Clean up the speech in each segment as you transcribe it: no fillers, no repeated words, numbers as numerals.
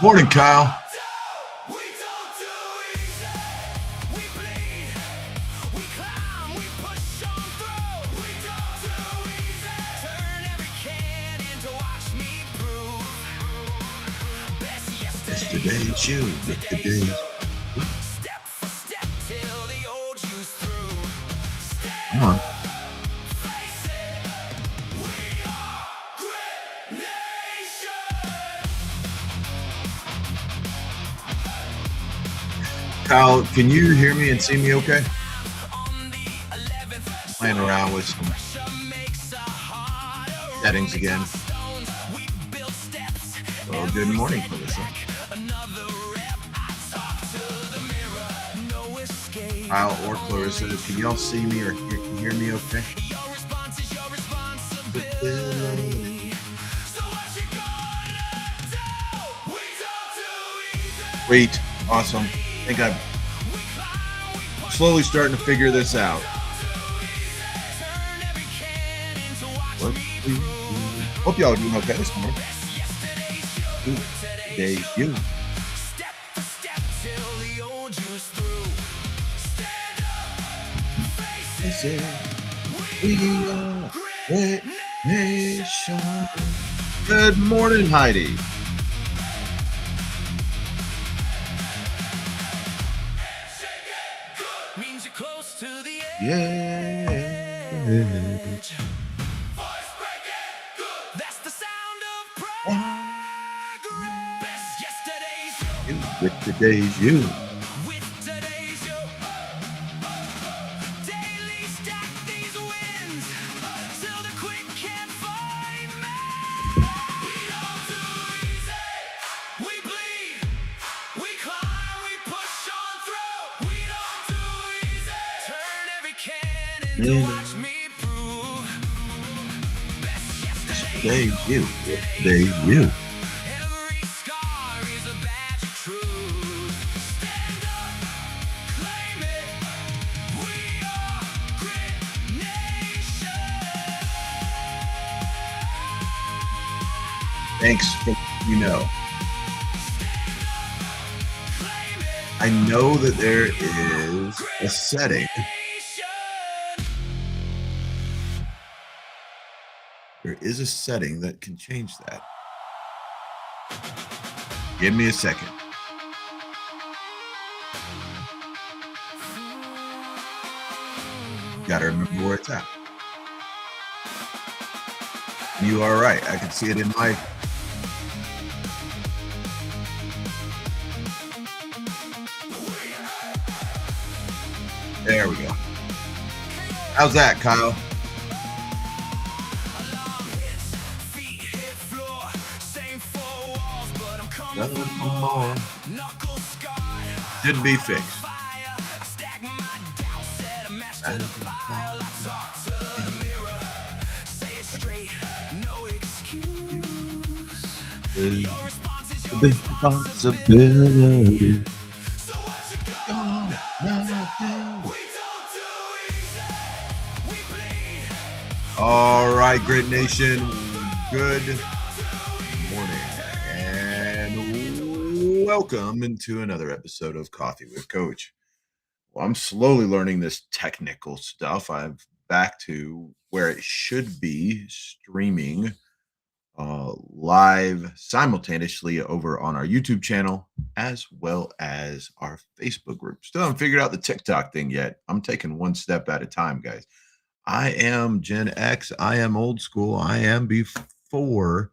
Morning, Kyle. Yesterday's you, yesterday's. Come on. Kyle, can you hear me and see me okay? Playing around with some settings again. Well, good morning, Melissa. Kyle or Clarissa, can y'all see me or hear me okay? Great. Awesome. I think I'm slowly starting to figure this out. Hope y'all are doing okay this morning. Today's you. They say we are great nation. Good morning, Heidi. Yeah. That's the sound of progress. Yesterday's you. With today's you. With today's you. Daily stack these wins till the quick can't find me. We don't do easy. We bleed. We climb. We push on through. We don't do easy. Turn every cannon to watch me prove. Today's you. Today's you. Every scar is a badge of truth. Stand up, claim it. We are Grit Nation. Thanks for I know that there is a setting. There is a setting that can change that. Give me a second. Got to remember where it's at. You are right. I can see it in my... There we go. How's that, Kyle? More. Should be fixed. Responsibility. All right, Grit Nation. Good morning and welcome into another episode of Coffee with Coach. Well, I'm slowly learning this technical stuff. I'm back to where it should be streaming live simultaneously over on our YouTube channel as well as our Facebook group. Still haven't figured out the TikTok thing yet. I'm taking one step at a time, guys. I am Gen X. I am old school. I am before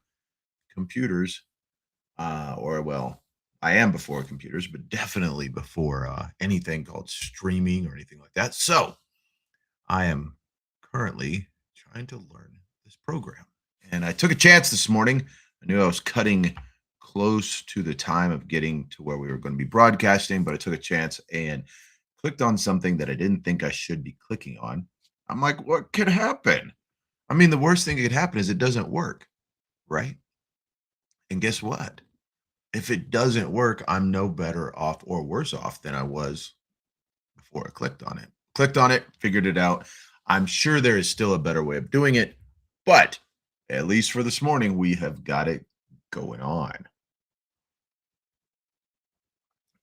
computers. I am before computers, but definitely before anything called streaming or anything like that. So I am currently trying to learn this program. And I took a chance this morning. I knew I was cutting close to the time of getting to where we were going to be broadcasting, but I took a chance and clicked on something that I didn't think I should be clicking on. I'm like, what could happen? I mean, the worst thing that could happen is it doesn't work, right? And guess what? If it doesn't work, I'm no better off or worse off than I was before I clicked on it. Clicked on it, figured it out. I'm sure there is still a better way of doing it, but at least for this morning, we have got it going on.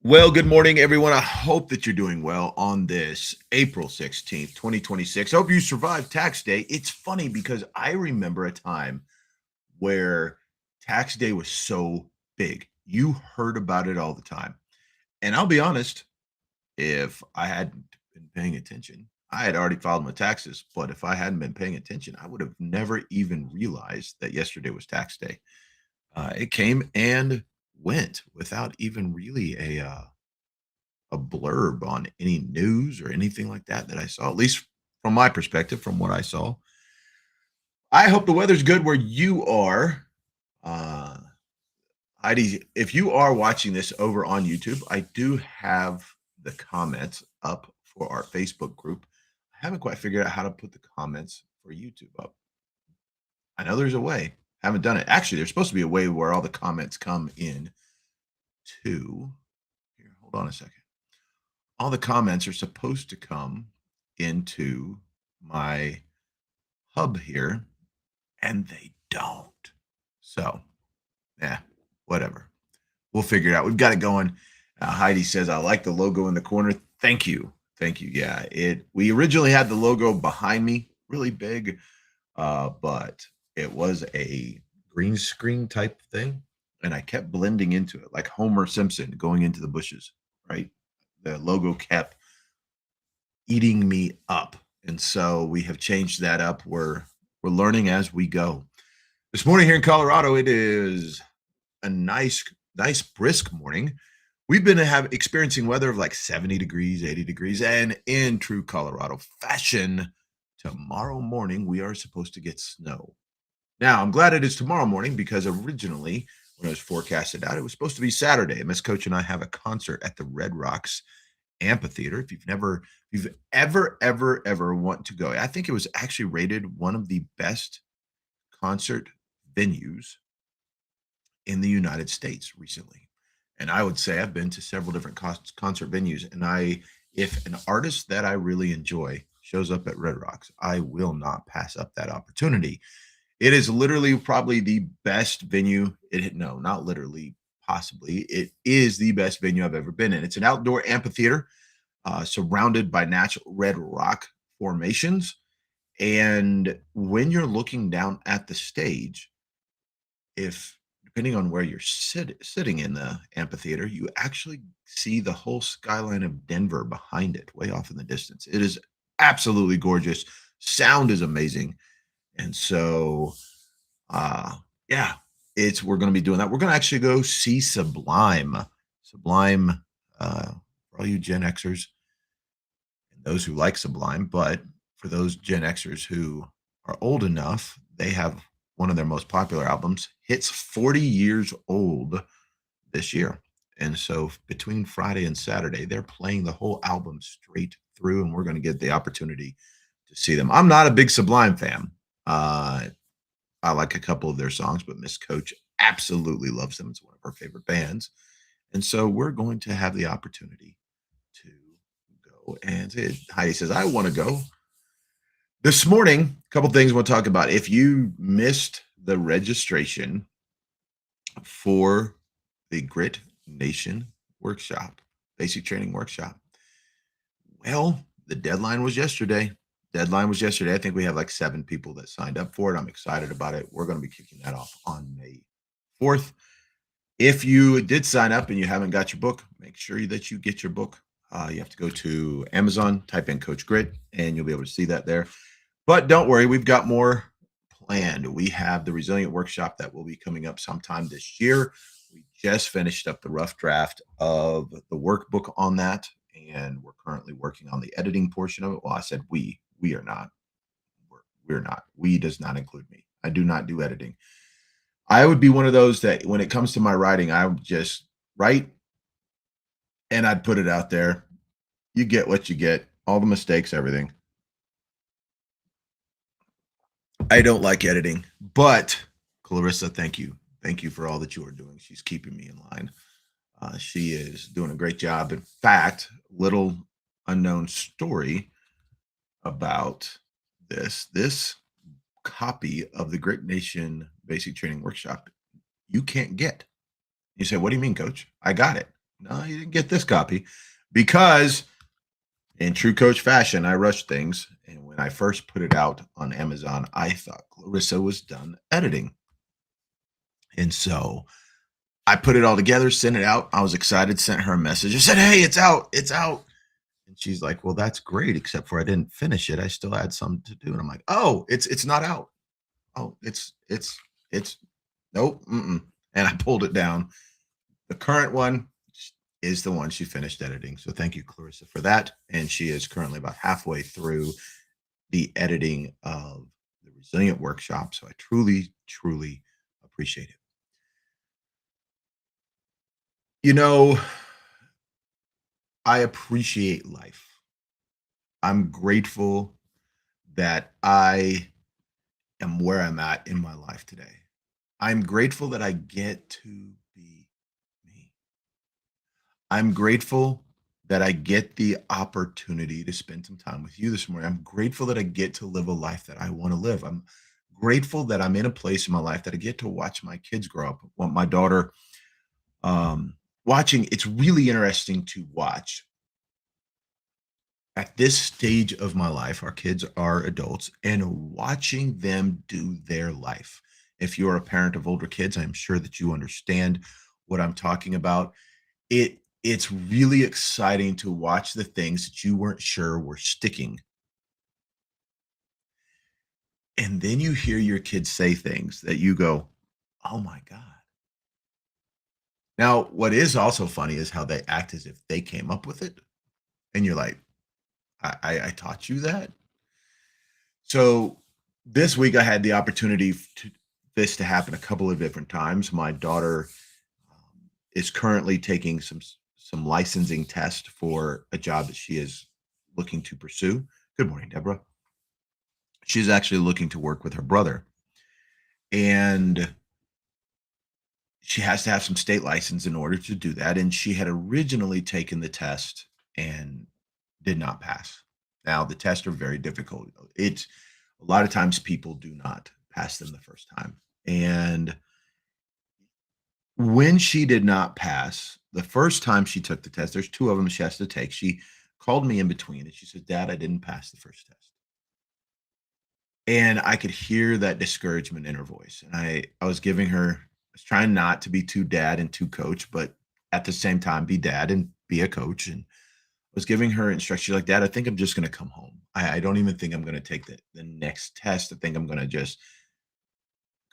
Well, good morning, everyone. I hope that you're doing well on this April 16th, 2026. I hope you survived tax day. It's funny because I remember a time where tax day was so big. You heard about it all the time. And I'll be honest, if I hadn't been paying attention, I had already filed my taxes. But if I hadn't been paying attention, I would have never even realized that yesterday was tax day. It came and went without even really a blurb on any news or anything like that I saw, at least from my perspective, from what I saw. I hope the weather's good where you are. Uh, Heidi, if you are watching this over on YouTube, I do have the comments up for our Facebook group. I haven't quite figured out how to put the comments for YouTube up. I know there's a way. Haven't done it. Actually, there's supposed to be a way where all the comments come in to here. Hold on a second. All the comments are supposed to come into my hub here, and they don't. So, yeah, whatever. We'll figure it out. We've got it going. Heidi says, I like the logo in the corner. Thank you. Thank you. Yeah, we originally had the logo behind me, really big, but it was a green screen type thing. And I kept blending into it like Homer Simpson going into the bushes, right? The logo kept eating me up. And so we have changed that up. We're learning as we go. This morning here in Colorado, it is a nice brisk morning. We've been experiencing weather of like 70 degrees, 80 degrees, and in true Colorado fashion, tomorrow morning we are supposed to get snow. Now, I'm glad it is tomorrow morning because originally when it was forecasted out, it was supposed to be Saturday. Miss Coach and I have a concert at the Red Rocks Amphitheater. If you've ever want to go, I think it was actually rated one of the best concert venues in the United States recently. And I would say I've been to several different concert venues. And if an artist that I really enjoy shows up at Red Rocks, I will not pass up that opportunity. It is literally probably the best venue. No, not literally, possibly. It is the best venue I've ever been in. It's an outdoor amphitheater surrounded by natural red rock formations. And when you're looking down at the stage, if depending on where you're sitting in the amphitheater, you actually see the whole skyline of Denver behind it, way off in the distance. It is absolutely gorgeous. Sound is amazing. And so yeah, we're going to be doing that. We're going to actually go see Sublime. Sublime, for all you Gen Xers and those who like Sublime, but for those Gen Xers who are old enough, they have one of their most popular albums hits 40 years old this year. And so between Friday and Saturday, they're playing the whole album straight through, and we're going to get the opportunity to see them. I'm not a big Sublime fan. I like a couple of their songs, but Miss Coach absolutely loves them. It's one of her favorite bands. And so we're going to have the opportunity to go. And Heidi says, I want to go. This morning, a couple things we'll talk about. If you missed the registration for the Grit Nation workshop, basic training workshop, well, the deadline was yesterday. I think we have like 7 people that signed up for it. I'm excited about it. We're going to be kicking that off on May 4th. If you did sign up and you haven't got your book, make sure that you get your book. You have to go to Amazon, type in Coach Grit, and you'll be able to see that there. But don't worry, we've got more planned. We have the Resilient Workshop that will be coming up sometime this year. We just finished up the rough draft of the workbook on that, and we're currently working on the editing portion of it. Well, I said we are not. We're not. We does not include me. I do not do editing. I would be one of those that when it comes to my writing, I would just write and I'd put it out there. You get what you get, all the mistakes, everything. I don't like editing, but Clarissa, thank you. Thank you for all that you are doing. She's keeping me in line. She is doing a great job. In fact, little unknown story about this copy of the Grit Nation Basic Training Workshop you can't get. You say, what do you mean, coach? I got it. No, you didn't get this copy because in true coach fashion, I rushed things. And when I first put it out on Amazon, I thought Clarissa was done editing. And so I put it all together, sent it out. I was excited, sent her a message. I said, hey, it's out. It's out. And she's like, well, that's great, except for I didn't finish it. I still had some to do. And I'm like, oh, it's not out. Oh, it's nope. Mm-mm. And I pulled it down. The current one is the one she finished editing. So thank you, Clarissa, for that. And she is currently about halfway through the editing of the Resilient Workshop. So I truly, truly appreciate it. You know, I appreciate life. I'm grateful that I am where I'm at in my life today. I'm grateful that I get to be me. I'm grateful that I get the opportunity to spend some time with you this morning. I'm grateful that I get to live a life that I want to live. I'm grateful that I'm in a place in my life that I get to watch my kids grow up. Want my daughter watching. It's really interesting to watch at this stage of my life. Our kids are adults, and watching them do their life. If you're a parent of older kids, I'm sure that you understand what I'm talking about. It's really exciting to watch the things that you weren't sure were sticking. And then you hear your kids say things that you go, "Oh my god." Now, what is also funny is how they act as if they came up with it, and you're like, I taught you that?" So, this week I had the opportunity to this to happen a couple of different times. My daughter, is currently taking some licensing test for a job that she is looking to pursue. Good morning, Deborah. She's actually looking to work with her brother, and she has to have some state license in order to do that. And she had originally taken the test and did not pass. Now, the tests are very difficult. It's a lot of times people do not pass them the first time. And when she did not pass, the first time she took the test, there's two of them she has to take. She called me in between and she said, Dad, I didn't pass the first test. And I could hear that discouragement in her voice. And I was giving her, I was trying not to be too dad and too coach, but at the same time, be dad and be a coach. And I was giving her instructions. She's like, Dad, I think I'm just going to come home. I don't even think I'm going to take the next test. I think I'm going to just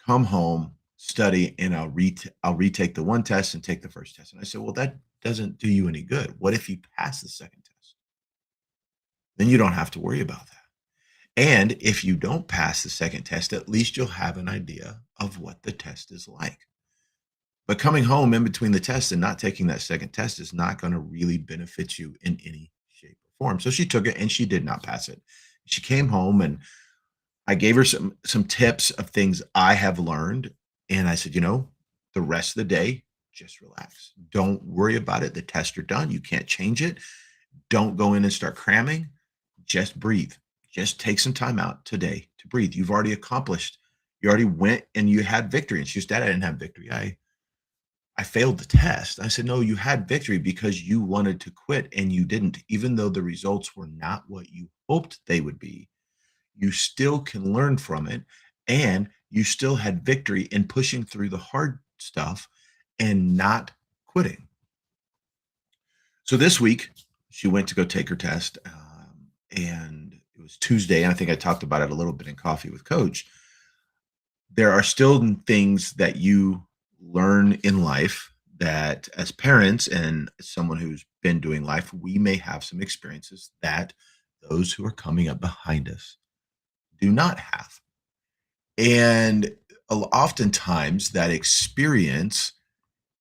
come home, study, and I'll retake the one test and take the first test. And I said, well, that doesn't do you any good. What if you pass the second test? Then you don't have to worry about that. And if you don't pass the second test, at least you'll have an idea of what the test is like. But coming home in between the tests and not taking that second test is not going to really benefit you in any shape or form. So she took it and she did not pass it. She came home and I gave her some tips of things I have learned. And I said, the rest of the day, just relax. Don't worry about it. The tests are done. You can't change it. Don't go in and start cramming. Just breathe. Just take some time out today to breathe. You've already accomplished. You already went and you had victory. And she said, Dad, I didn't have victory. I failed the test. I said, no, you had victory because you wanted to quit and you didn't. Even though the results were not what you hoped they would be, you still can learn from it. And you still had victory in pushing through the hard stuff and not quitting. So this week, she went to go take her test. And it was Tuesday, and I think I talked about it a little bit in Coffee with Coach. There are still things that you learn in life that, as parents and as someone who's been doing life, we may have some experiences that those who are coming up behind us do not have. And oftentimes that experience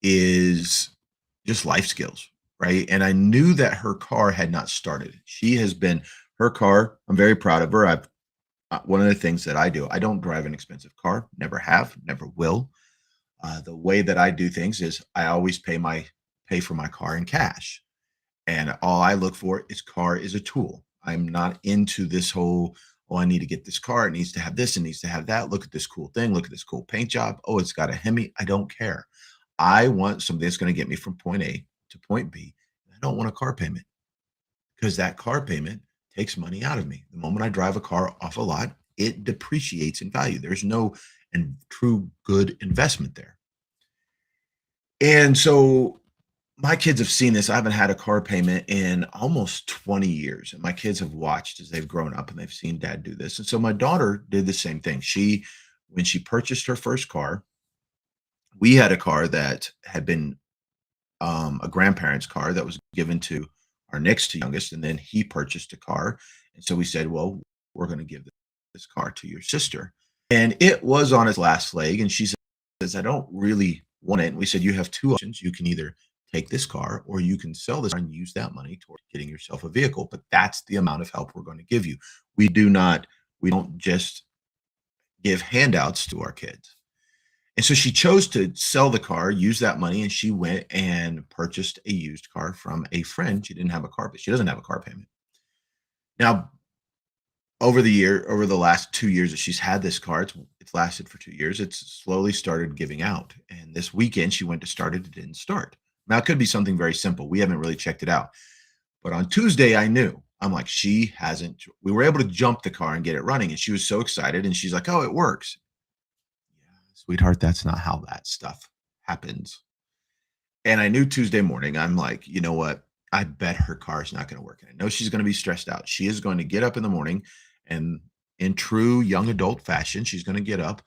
is just life skills, right? And I knew that her car had not started. She has been her car. I'm very proud of her. I've one of the things that I do, I don't drive an expensive car, never have, never will. The way that I do things is I always pay for my car in cash, and all I look for is car is a tool. I'm not into this whole, oh, I need to get this car. It needs to have this. It needs to have that. Look at this cool thing. Look at this cool paint job. Oh, it's got a Hemi. I don't care. I want something that's going to get me from point A to point B. I don't want a car payment because that car payment takes money out of me. The moment I drive a car off a lot, it depreciates in value. There's no and true good investment there. And so my kids have seen this. I haven't had a car payment in almost 20 years. And my kids have watched as they've grown up and they've seen dad do this. And so my daughter did the same thing. When she purchased her first car, we had a car that had been a grandparent's car that was given to our next to youngest. And then he purchased a car. And so we said, well, we're going to give this car to your sister. And it was on its last leg. And she says, I don't really want it. And we said, you have two options. You can either take this car or you can sell this car and use that money toward getting yourself a vehicle. But that's the amount of help we're going to give you. We don't just give handouts to our kids. And so she chose to sell the car, use that money, and she went and purchased a used car from a friend. She didn't have a car, but she doesn't have a car payment. Now, over the last 2 years that she's had this car, it's lasted for 2 years. It's slowly started giving out. And this weekend she went to start it. It didn't start. Now it could be something very simple. We haven't really checked it out. But on Tuesday, I knew. I'm like, we were able to jump the car and get it running. And she was so excited. And she's like, oh, it works. Yeah, sweetheart, that's not how that stuff happens. And I knew Tuesday morning, I'm like, you know what? I bet her car's not going to work. And I know she's going to be stressed out. She is going to get up in the morning and in true young adult fashion, she's going to get up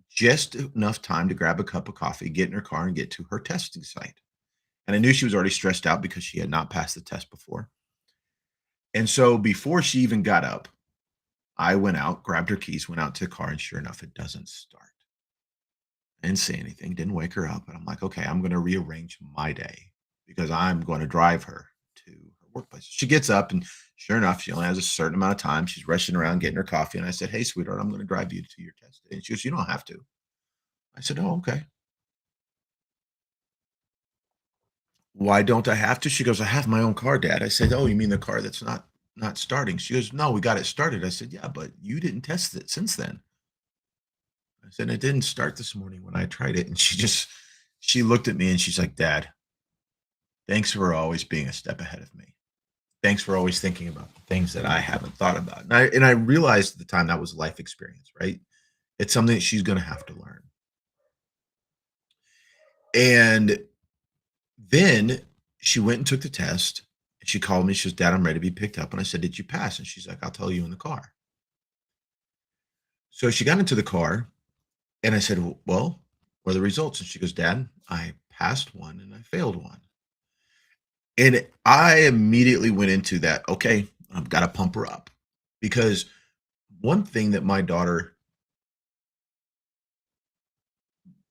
just enough time to grab a cup of coffee, get in her car and get to her testing site. And I knew she was already stressed out because she had not passed the test before. And so before she even got up, I went out, grabbed her keys, went out to the car, and sure enough, it doesn't start. I didn't say anything, didn't wake her up. And I'm like, okay, I'm going to rearrange my day because I'm going to drive her to her workplace. She gets up, and sure enough, she only has a certain amount of time. She's rushing around getting her coffee. And I said, hey, sweetheart, I'm going to drive you to your test today. And she goes, you don't have to. I said, oh, okay. Why don't I have to? She goes, I have my own car, Dad. I said, oh, you mean the car that's not starting? She goes, no, we got it started. I said, yeah, but you didn't test it since then. I said, it didn't start this morning when I tried it. And she looked at me and she's like, Dad, thanks for always being a step ahead of me. Thanks for always thinking about the things that I haven't thought about. And I realized at the time that was life experience, right? It's something that she's going to have to learn. And then she went and took the test. And she called me. She goes, Dad, I'm ready to be picked up. And I said, did you pass? And she's like, I'll tell you in the car. So she got into the car and I said, well, what are the results? And she goes, Dad, I passed one and I failed one. And I immediately went into that. Okay, I've got to pump her up because one thing that my daughter,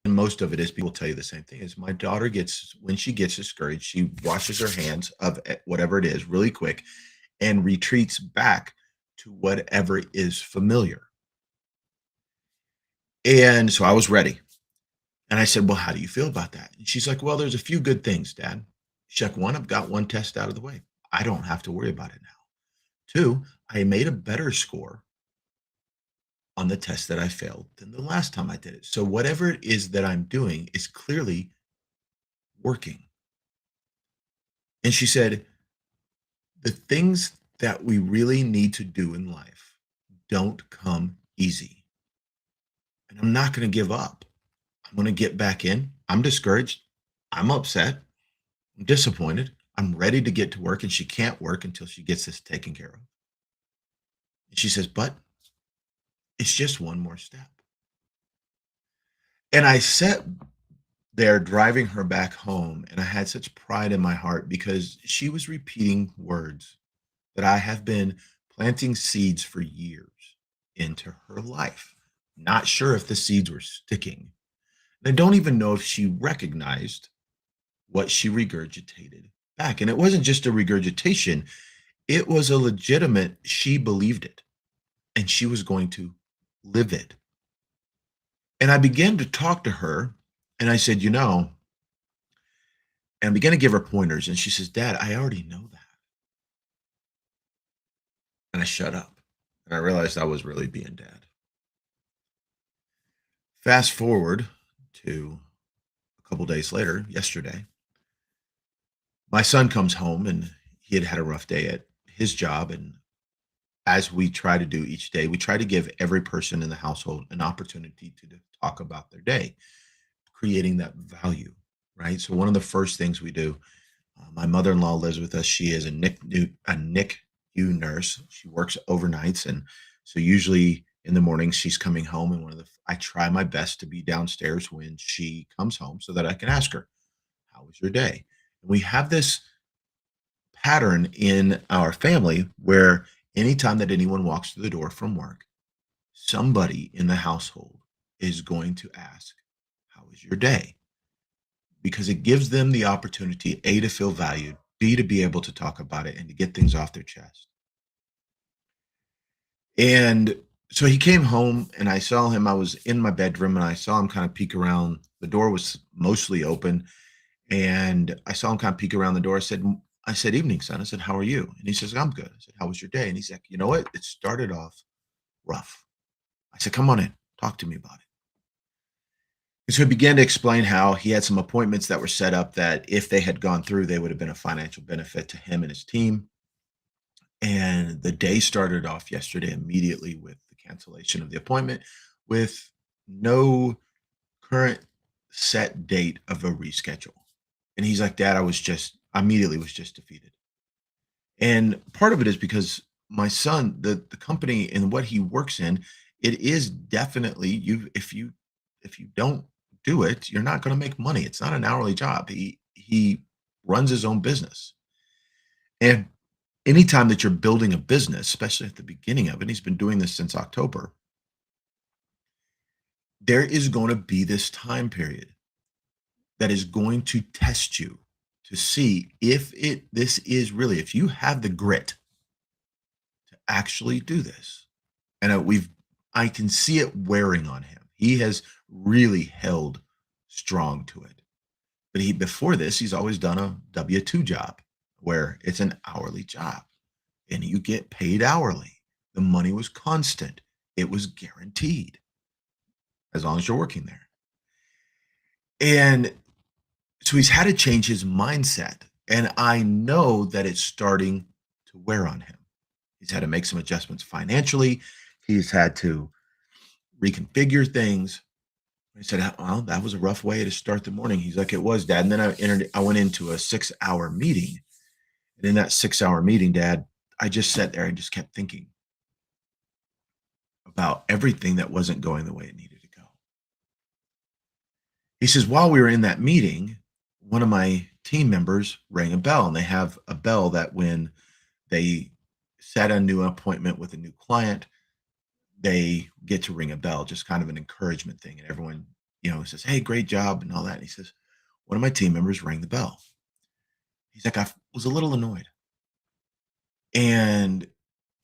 and most of it is people tell you the same thing, is my daughter when she gets discouraged, she washes her hands of whatever it is really quick and retreats back to whatever is familiar. And so I was ready. And I said, well, how do you feel about that? And she's like, well, there's a few good things, Dad. Check one, I've got one test out of the way. I don't have to worry about it now. Two, I made a better score on the test that I failed than the last time I did it. So whatever it is that I'm doing is clearly working. And she said, the things that we really need to do in life don't come easy. And I'm not going to give up. I'm going to get back in. I'm discouraged. I'm upset. I'm disappointed. I'm ready to get to work, and she can't work until she gets this taken care of. And she says, but it's just one more step. And I sat there driving her back home, and I had such pride in my heart because she was repeating words that I have been planting seeds for years into her life. Not sure if the seeds were sticking. And I don't even know if she recognized what she regurgitated back. And it wasn't just a regurgitation, it was a legitimate, she believed it and she was going to live it. And I began to talk to her and I said, and I began to give her pointers. And she says, Dad, I already know that. And I shut up. And I realized I was really being dad. Fast forward to a couple days later, yesterday, my son comes home and he had had a rough day at his job. And as we try to do each day, we try to give every person in the household an opportunity to talk about their day, creating that value, right? So one of the first things we do, my mother-in-law lives with us. She is a NICU nurse. She works overnights, and so usually in the mornings she's coming home. And I try my best to be downstairs when she comes home so that I can ask her, "How was your day?" And we have this pattern in our family where anytime that anyone walks through the door from work, somebody in the household is going to ask, "How was your day?" Because it gives them the opportunity, A, to feel valued, B, to be able to talk about it and to get things off their chest. And so he came home and I saw him. I was in my bedroom and I saw him kind of peek around. The door was mostly open. And I saw him kind of peek around the door. I said, evening, son. I said, how are you? And he says, I'm good. I said, how was your day? And he's like, you know what? It started off rough. I said, come on in. Talk to me about it. And so he began to explain how he had some appointments that were set up that if they had gone through, they would have been a financial benefit to him and his team. And the day started off yesterday immediately with the cancellation of the appointment with no current set date of a reschedule. And he's like, Dad, I immediately was just defeated. And part of it is because my son, the company and what he works in, it is definitely if you don't do it, you're not going to make money. It's not an hourly job. He runs his own business. And anytime that you're building a business, especially at the beginning of it, he's been doing this since October, there is going to be this time period that is going to test you to see if you have the grit to actually do this. And I can see it wearing on him. He has really held strong to it. But before this, he's always done a W-2 job where it's an hourly job and you get paid hourly. The money was constant. It was guaranteed as long as you're working there. And so he's had to change his mindset. And I know that it's starting to wear on him. He's had to make some adjustments financially. He's had to reconfigure things. I said, well, that was a rough way to start the morning. He's like, it was, Dad. And then I went into a 6-hour meeting. And in that 6-hour meeting, Dad, I just sat there and just kept thinking about everything that wasn't going the way it needed to go. He says, while we were in that meeting, one of my team members rang a bell, and they have a bell that when they set a new appointment with a new client, they get to ring a bell, just kind of an encouragement thing. And everyone, says, hey, great job and all that. And he says, one of my team members rang the bell. He's like, I was a little annoyed. And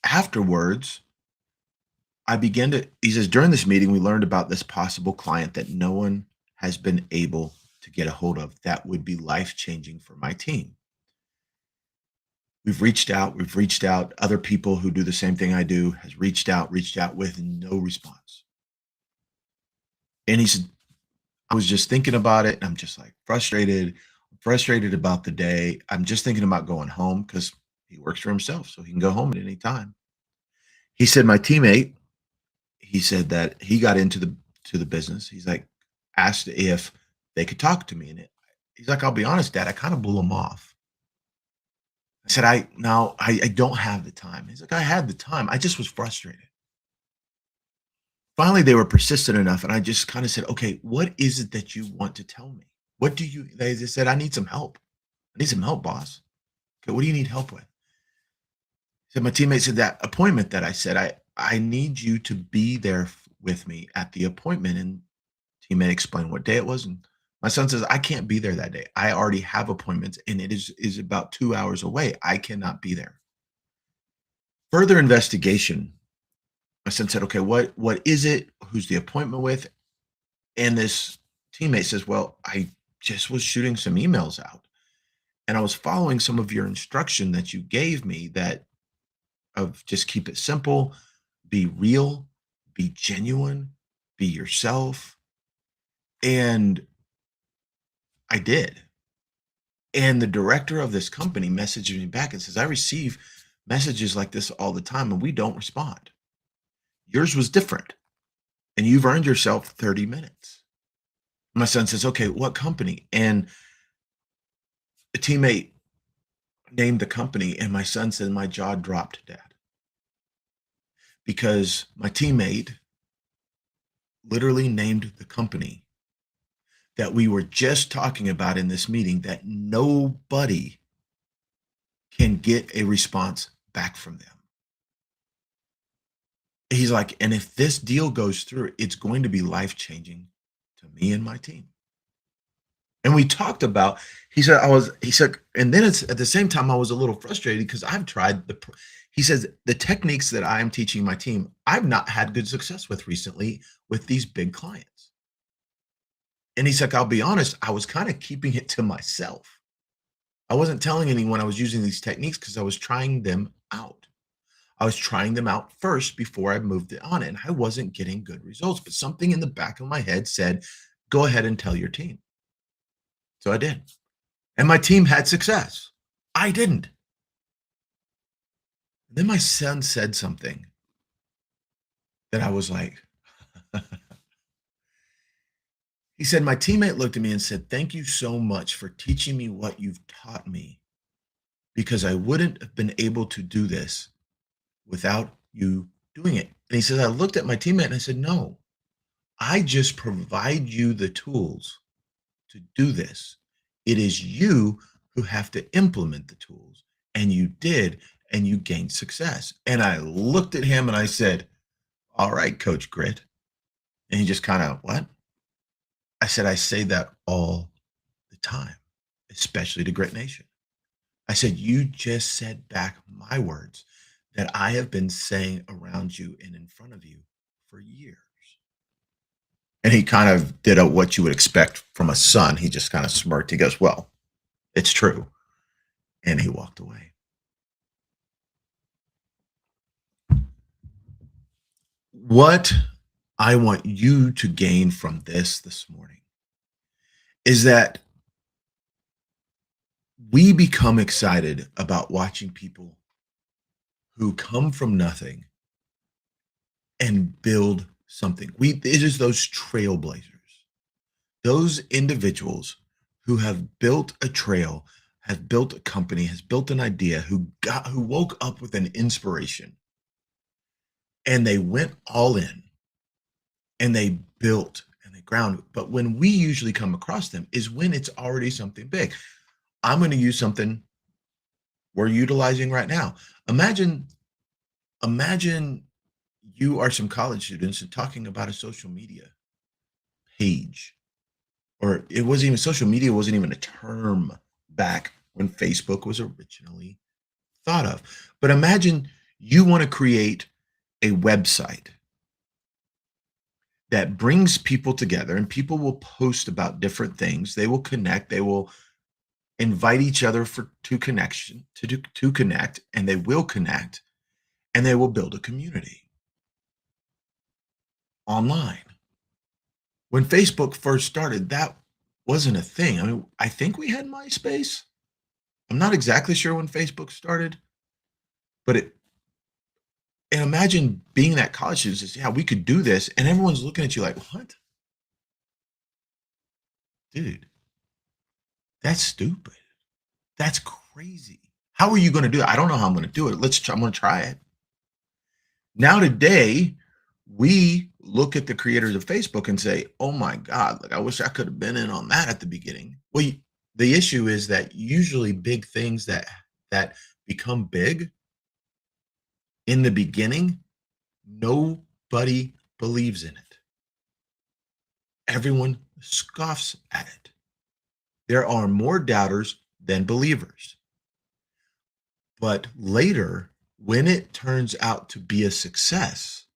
afterwards, he says, during this meeting, we learned about this possible client that no one has been able to get a hold of that would be life-changing for my team. We've reached out. Other people who do the same thing I do has reached out with no response. And he said, I was just thinking about it. And I'm just like frustrated about the day. I'm just thinking about going home because he works for himself, so he can go home at any time. He said, my teammate, he said that he got into the business. He's like, asked if they could talk to me. And he's like, I'll be honest, Dad, I kind of blew him off. I said, I no, I don't have the time. He's like, I had the time. I just was frustrated. Finally, they were persistent enough, and I just kind of said, okay, what is it that you want to tell me? What do you, they just said, I need some help. I need some help, boss. Okay, what do you need help with? So my teammate said that appointment that I said, I need you to be there with me at the appointment. And teammate explained what day it was. And my son says, I can't be there that day. I already have appointments and it is about 2 hours away. I cannot be there. Further investigation, my son said, okay, what is it? Who's the appointment with? And this teammate says, well, I just was shooting some emails out and I was following some of your instruction that you gave me that of just keep it simple, be real, be genuine, be yourself. And I did. And the director of this company messaged me back and says, I receive messages like this all the time and we don't respond. Yours was different and you've earned yourself 30 minutes. My son says, okay, what company? And a teammate named the company and my son said, my jaw dropped, Dad, because my teammate literally named the company that we were just talking about in this meeting that nobody can get a response back from them. He's like, and if this deal goes through, it's going to be life changing to me and my team. And we talked about, he said, and then it's at the same time, I was a little frustrated because I've tried he says, the techniques that I am teaching my team, I've not had good success with recently with these big clients. And he's like, I'll be honest, I was kind of keeping it to myself. I wasn't telling anyone I was using these techniques because I was trying them out. I was trying them out first before I moved it on, and I wasn't getting good results. But something in the back of my head said, go ahead and tell your team. So I did. And my team had success. I didn't. And then my son said something that I was like, he said, my teammate looked at me and said, thank you so much for teaching me what you've taught me because I wouldn't have been able to do this without you doing it. And he says, I looked at my teammate and I said, no, I just provide you the tools to do this. It is you who have to implement the tools. And you did, and you gained success. And I looked at him and I said, all right, Coach Grit. And he just kind of, what? I said, I say that all the time, especially to Grit Nation. I said, you just said back my words that I have been saying around you and in front of you for years. And he kind of did what you would expect from a son. He just kind of smirked. He goes, well, it's true. And he walked away. What I want you to gain from this morning is that we become excited about watching people who come from nothing and build something. It is those trailblazers, those individuals who have built a trail, have built a company, has built an idea, who woke up with an inspiration and they went all in and they built and they ground. But when we usually come across them is when it's already something big. I'm going to use something we're utilizing right now. Imagine you are some college students and talking about a social media page, or it wasn't even social media wasn't even a term back when Facebook was originally thought of. But imagine you want to create a website that brings people together and people will post about different things. They will connect, they will invite each other to connect, and they will connect and they will build a community online. When Facebook first started, that wasn't a thing. I mean, I think we had MySpace. I'm not exactly sure when Facebook started, but and imagine being that college student says, yeah, we could do this. And everyone's looking at you like, what? Dude, that's stupid. That's crazy. How are you going to do it? I don't know how I'm going to do it. I'm going to try it. Now today, we look at the creators of Facebook and say, "Oh my God, like I wish I could have been in on that at the beginning." Well, the issue is that usually big things that become big in the beginning, nobody believes in it. Everyone scoffs at it. There are more doubters than believers. But later, when it turns out to be a success,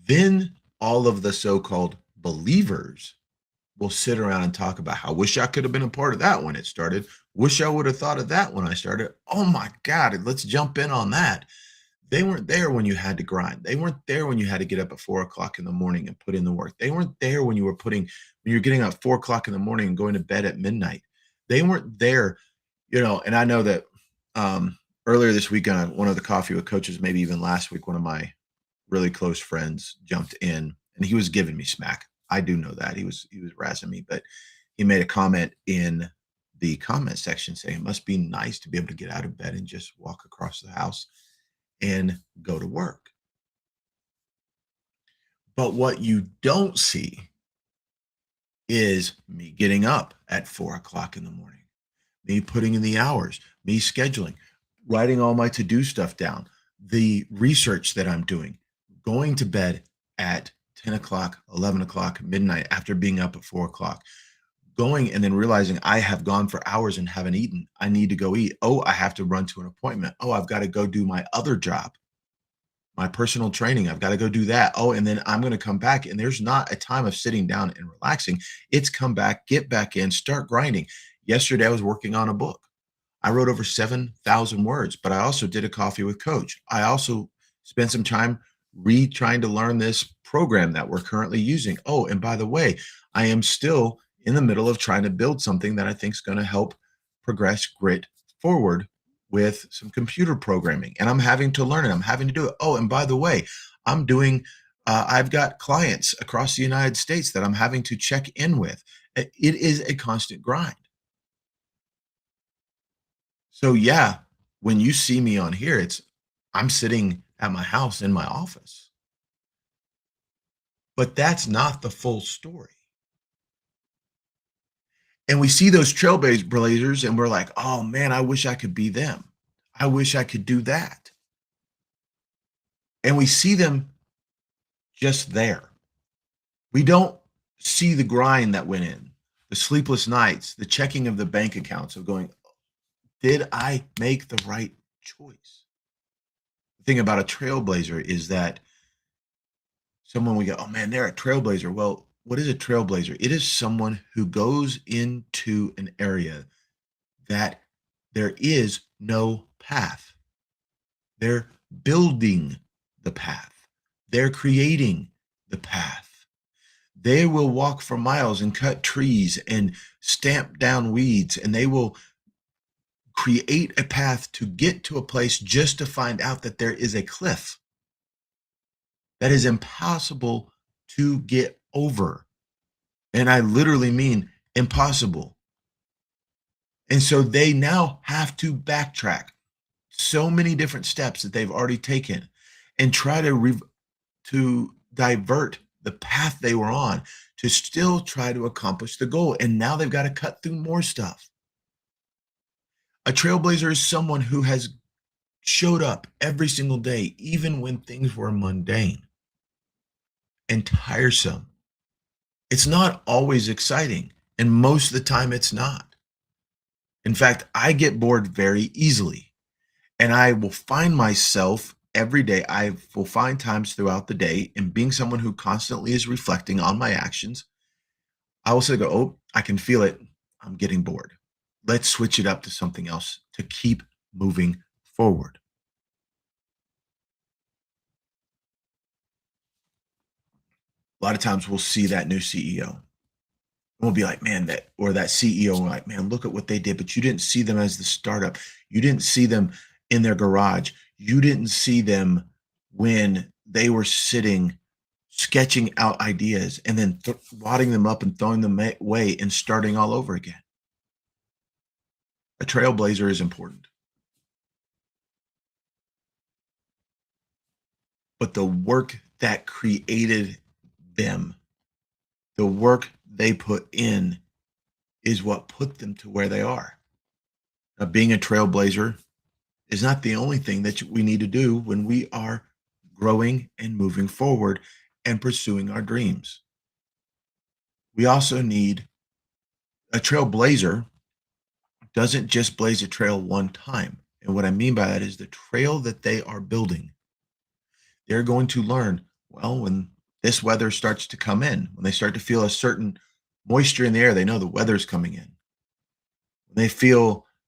then all of the so-called believers will sit around and talk about how wish I could have been a part of that when it started. Wish I would have thought of that when I started. Oh my God, let's jump in on that. They weren't there when you had to grind. They weren't there when you had to get up at 4 o'clock in the morning and put in the work. They weren't there when you're getting up 4 o'clock in the morning and going to bed at midnight. They weren't there, and I know that earlier this week on one of the Coffee with Coaches, maybe even last week, one of my really close friends jumped in and he was giving me smack. I do know that. He was razzing me, but he made a comment in the comment section saying it must be nice to be able to get out of bed and just walk across the house and go to work. But what you don't see is me getting up at 4 o'clock in the morning, me putting in the hours, me scheduling, writing all my to-do stuff down, the research that I'm doing, going to bed at 10 o'clock, 11 o'clock, midnight after being up at 4 o'clock, going and then realizing I have gone for hours and haven't eaten. I need to go eat. Oh, I have to run to an appointment. Oh, I've got to go do my other job, my personal training. I've got to go do that. Oh, and then I'm going to come back. And there's not a time of sitting down and relaxing. It's come back, get back in, start grinding. Yesterday, I was working on a book. I wrote over 7,000 words, but I also did a coffee with coach. I also spent some time trying to learn this program that we're currently using. Oh, and by the way, I am still in the middle of trying to build something that I think is going to help progress grit forward with some computer programming. And I'm having to learn it. I'm having to do it. Oh, and by the way, I've got clients across the United States that I'm having to check in with. It is a constant grind. So yeah, when you see me on here, I'm sitting at my house in my office. But that's not the full story. And we see those trailblazers and we're like, "Oh man, I wish I could be them. I wish I could do that." And we see them just there. We don't see the grind that went in, the sleepless nights, the checking of the bank accounts of going, "Did I make the right choice?" The thing about a trailblazer is that someone we go, "Oh man, they're a trailblazer." Well, what is a trailblazer? It is someone who goes into an area that there is no path. They're building the path. They're creating the path. They will walk for miles and cut trees and stamp down weeds, and they will create a path to get to a place just to find out that there is a cliff that is impossible to get over. And I literally mean impossible. And so they now have to backtrack so many different steps that they've already taken and try to divert the path they were on to still try to accomplish the goal. And now they've got to cut through more stuff. A trailblazer is someone who has showed up every single day, even when things were mundane and tiresome. It's not always exciting, and most of the time it's not. In fact, I get bored very easily, and I will find myself every day. I will find times throughout the day, and being someone who constantly is reflecting on my actions, I will say, go, "Oh, I can feel it. I'm getting bored. Let's switch it up to something else to keep moving forward." A lot of times we'll see that new CEO. And we'll be like, "Man, that CEO," and we're like, "Man, look at what they did." But you didn't see them as the startup. You didn't see them in their garage. You didn't see them when they were sitting, sketching out ideas and then, wadding them up and throwing them away and starting all over again. A trailblazer is important, but the work that created them, the work they put in, is what put them to where they are. Now, being a trailblazer is not the only thing that we need to do when we are growing and moving forward and pursuing our dreams. We also need a trailblazer doesn't just blaze a trail one time. And what I mean by that is the trail that they are building, they're going to learn, well, when this weather starts to come in, when they start to feel a certain moisture in the air, they know the weather's coming in. When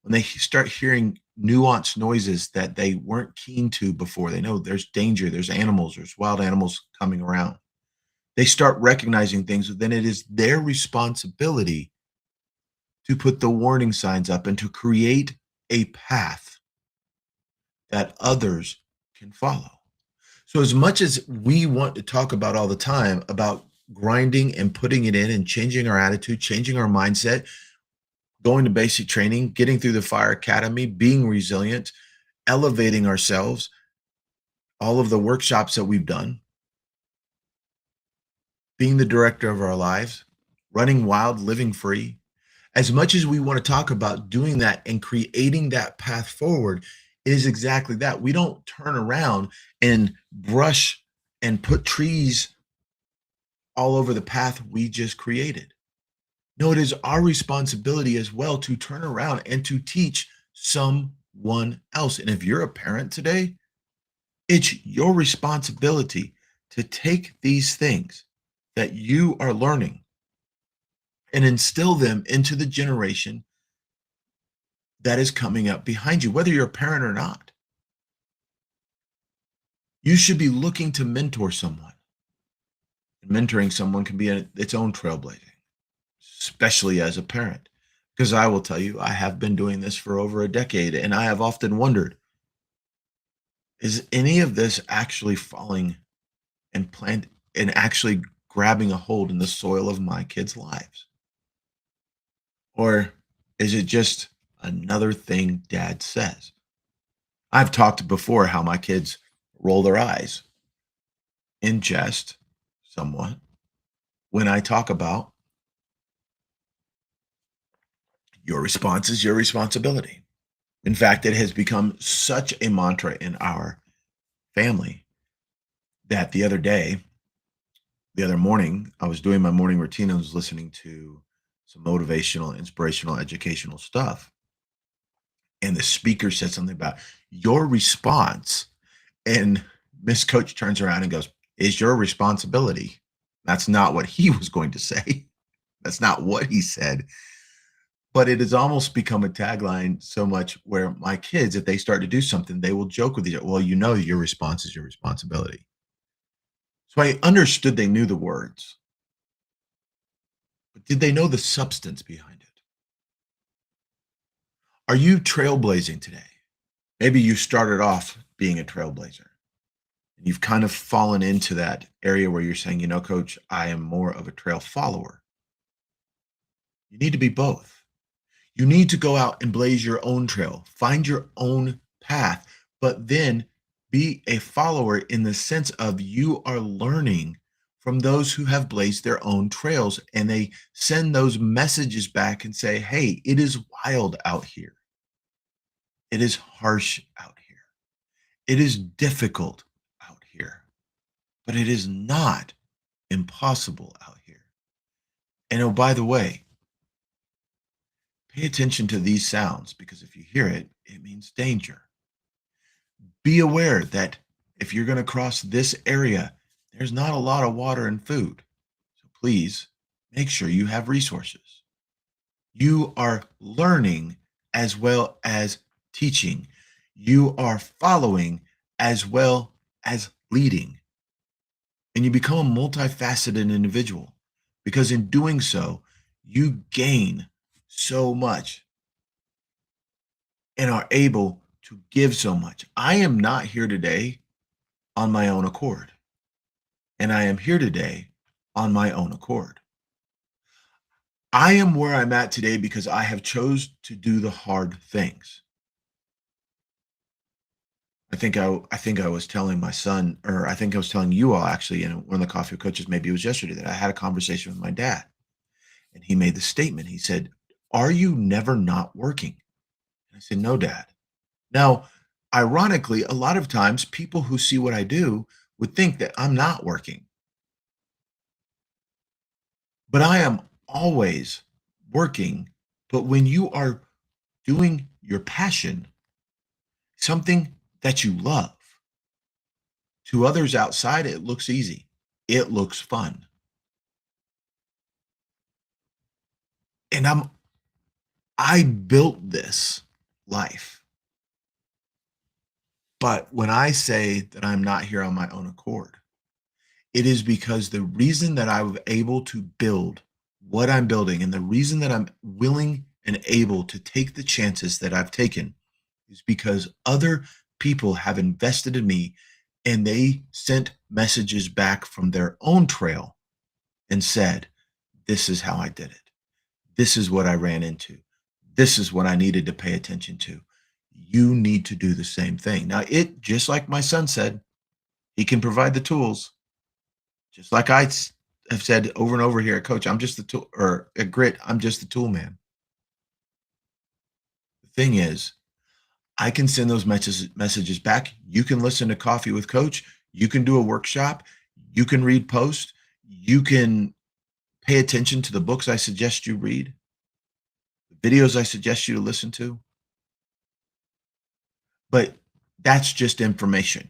they start hearing nuanced noises that they weren't keen to before, they know there's danger, there's animals, there's wild animals coming around. They start recognizing things, then it is their responsibility to put the warning signs up and to create a path that others can follow. So, as much as we want to talk about all the time about grinding and putting it in and changing our attitude, changing our mindset, going to basic training, getting through the fire academy, being resilient, elevating ourselves, all of the workshops that we've done, being the director of our lives, running wild, living free. As much as we want to talk about doing that and creating that path forward, it is exactly that. We don't turn around and brush and put trees all over the path we just created. No, it is our responsibility as well to turn around and to teach someone else. And if you're a parent today, it's your responsibility to take these things that you are learning and instill them into the generation that is coming up behind you, whether you're a parent or not. You should be looking to mentor someone. And mentoring someone can be its own trailblazing, especially as a parent. Because I will tell you, I have been doing this for over a decade, and I have often wondered, is any of this actually falling and plant and actually grabbing a hold in the soil of my kids' lives? Or is it just another thing dad says? I've talked before how my kids roll their eyes in jest somewhat when I talk about your response is your responsibility. In fact, it has become such a mantra in our family that the other morning, I was doing my morning routine. I was listening to some motivational, inspirational, educational stuff. And the speaker said something about your response. And Miss Coach turns around and goes, is your responsibility. That's not what he was going to say. That's not what he said. But it has almost become a tagline so much where my kids, if they start to do something, they will joke with each other. Well, you know, your response is your responsibility. So I understood they knew the words, but did they know the substance behind it? Are you trailblazing today? Maybe you started off being a trailblazer and you've kind of fallen into that area where you're saying, you know, coach, I am more of a trail follower. You need to be both. You need to go out and blaze your own trail, find your own path, but then be a follower in the sense of you are learning from those who have blazed their own trails and they send those messages back and say, hey, it is wild out here. It is harsh out here. It is difficult out here, but it is not impossible out here. And oh, by the way, pay attention to these sounds because if you hear it, it means danger. Be aware that if you're going to cross this area, there's not a lot of water and food. So please make sure you have resources. You are learning as well as teaching. You are following as well as leading. And you become a multifaceted individual because in doing so, you gain so much and are able to give so much. I am not here today on my own accord, and I am here today on my own accord. I am where I'm at today because I have chose to do the hard things. I think I was telling my son, or I think I was telling you all actually in one of the coffee coaches, maybe it was yesterday, that I had a conversation with my dad. And he made the statement. He said, "Are you never not working?" And I said, "No, Dad." Now, ironically, a lot of times people who see what I do would think that I'm not working, but I am always working. But when you are doing your passion, something that you love, to others outside, it looks easy. It looks fun. And I built this life. But when I say that I'm not here on my own accord, it is because the reason that I was able to build what I'm building and the reason that I'm willing and able to take the chances that I've taken is because other people have invested in me and they sent messages back from their own trail and said, "This is how I did it. This is what I ran into. This is what I needed to pay attention to. You need to do the same thing." Now, just like my son said, he can provide the tools. Just like have said over and over here at Coach, I'm just the tool, or at Grit, I'm just the tool man. The thing is, I can send those messages back. You can listen to Coffee with Coach. You can do a workshop. You can read posts. You can pay attention to the books I suggest you read, the videos I suggest you to listen to. But that's just information.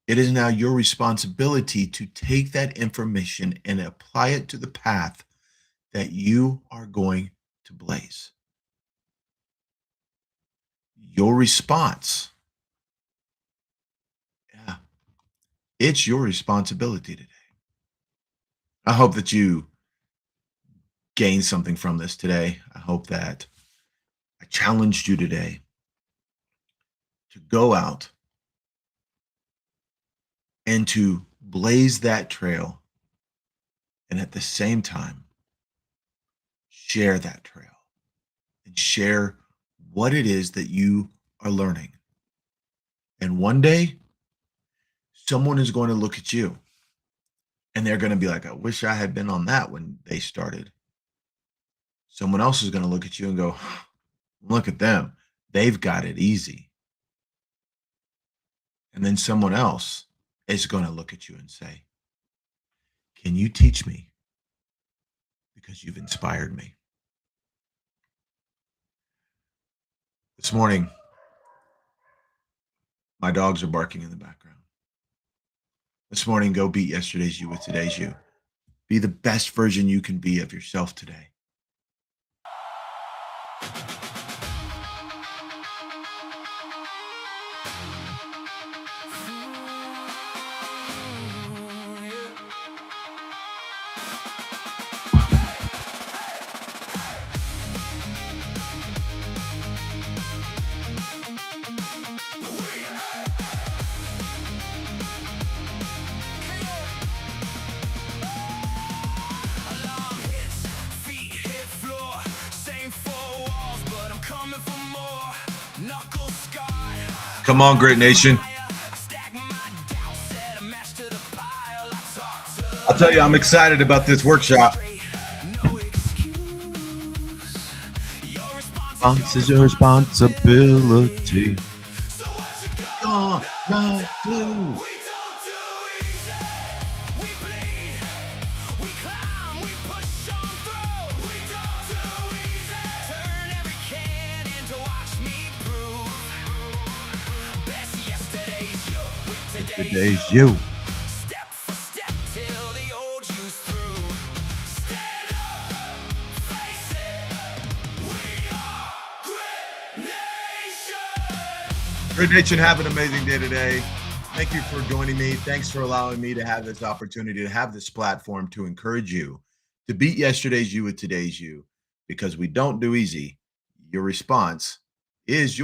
It is now your responsibility to take that information and apply it to the path that you are going to blaze. Your response, yeah, it's your responsibility today. I hope that you gain something from this today. I hope that I challenged you today to go out and to blaze that trail and at the same time share that trail and share what it is that you are learning. And one day, someone is going to look at you and they're going to be like, "I wish I had been on that when they started." Someone else is going to look at you and go, "Look at them. They've got it easy." And then someone else is going to look at you and say, "Can you teach me? Because you've inspired me." This morning, my dogs are barking in the background. This morning, go beat yesterday's you with today's you. Be the best version you can be of yourself today. Alarm hits, feet hit floor. Same four walls, but I'm coming for more. Knuckles scarred. Come on, Grit Nation. I stack my doubts, set a match to the pile. I talk to I'll tell you, I'm excited about this workshop. no excuse. Your response This is your responsibility. So what you gonna Gonna do. We don't do easy. We bleed. We climb. We push on through. We don't do easy. Turn every can into watch me prove. Best yesterday's you. With Today's you. Step for step till the old you's through. Stand up. Face it. We are Grit Nation. Grit Nation, have an amazing day today. Thank you for joining me. Thanks for allowing me to have this opportunity, to have this platform to encourage you to beat yesterday's you with today's you, because we don't do easy. Your response is yours.